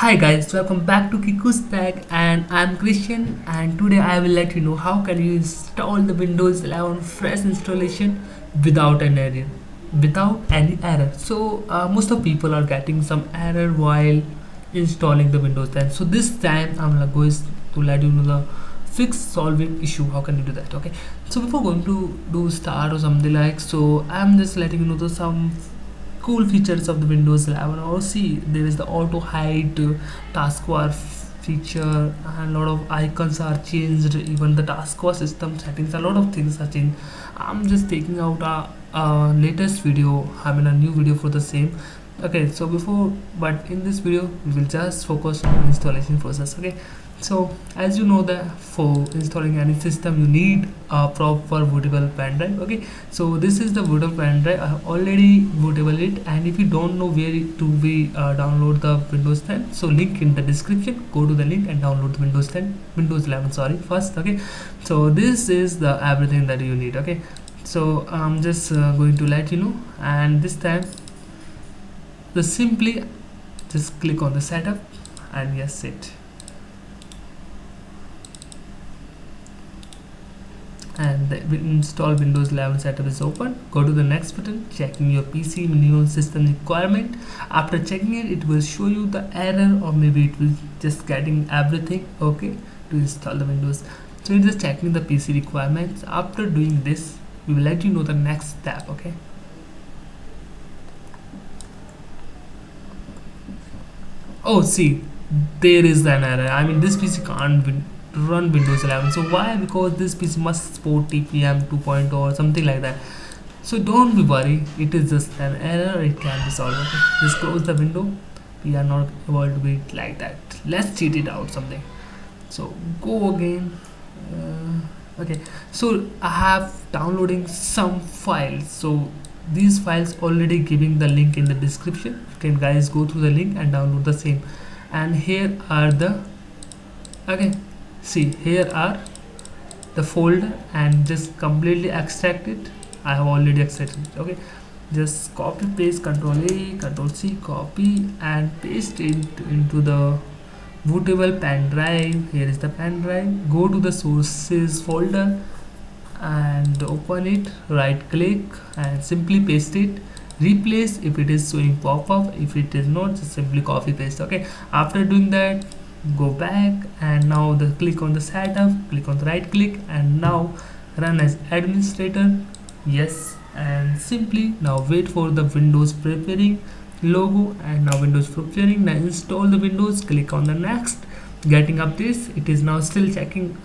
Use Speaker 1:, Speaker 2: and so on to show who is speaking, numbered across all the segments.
Speaker 1: Hi guys, welcome back to KikusTech and I'm Christian, and today I will let you know how can you install the Windows 11 fresh installation without an error. Without any error. Most of people are getting some error while installing the Windows 10. So this time I'm going to let you know the fix solving issue. How can you do that? Okay. So before going to do start or something like, so I'm just letting you know some cool features of the Windows 11. Or see, there is the auto hide taskbar feature, and a lot of icons are changed. Even the taskbar system settings, a lot of things are changed. I'm just taking out a latest video. I mean a new video for the same. Okay, so but in this video we will just focus on installation process. Okay, so as you know that for installing any system you need a proper bootable pen drive. Okay, so this is the bootable pen drive. I have already bootable it, and if you don't know where to be download the Windows 10, so link in the description. Go to the link and download the Windows 11 sorry first. Okay, so this is the everything that you need. Okay, so I'm just going to let you know, and this time just simply just click on the setup and yes it, and the install Windows 11 setup is open. Go to the next button, checking your PC minimum system requirement. After checking it, it will show you the error, or maybe it will just getting everything okay to install the Windows. So it's just checking the PC requirements. After doing this, we will let you know the next step. Okay, oh see, there is an error. I mean this PC can't run Windows 11. So why? Because this PC must support TPM 2.0 or something like that. So don't be worried, it is just an error, it can be solved. Okay, just close the window. We are not able to be like that. Let's cheat it out something. So go again. Okay, so I have downloading some files. So these files already giving the link in the description. You can guys go through the link and download the same. And here are the, okay, see here are the folder, and just completely extract it. I have already extracted it. Okay, just copy paste, Control A, Control C, copy and paste it into the bootable pen drive. Here is the pen drive. Go to the sources folder and open it, right click and simply paste it. Replace if it is showing pop-up, if it is not, just simply copy paste. Okay, after doing that, go back and now click on the setup, click on the right click and now run as administrator. Yes, and simply now wait for the Windows preparing logo, and now Windows preparing. Now install the Windows, click on the next, getting updates. It is now still checking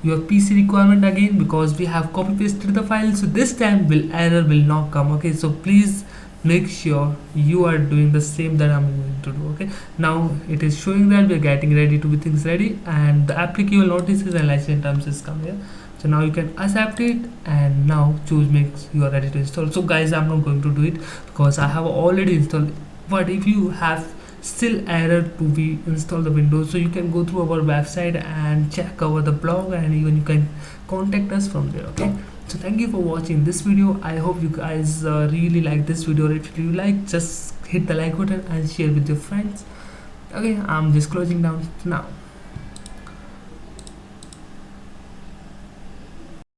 Speaker 1: your PC requirement again, because we have copy pasted the file. So this time error will not come. Okay, so please make sure you are doing the same that I'm going to do. Okay, now it is showing that we are getting ready to be things ready, and the applicable notices and license terms is come here. So now you can accept it and now choose makes you are ready to install. So guys, I'm not going to do it because I have already installed. But if you have still error to be install the Windows, so you can go through our website and check over the blog, and even you can contact us from there. Okay, so thank you for watching this video. I hope you guys really like this video. If you like, just hit the like button and share with your friends. Okay, I'm just closing down now.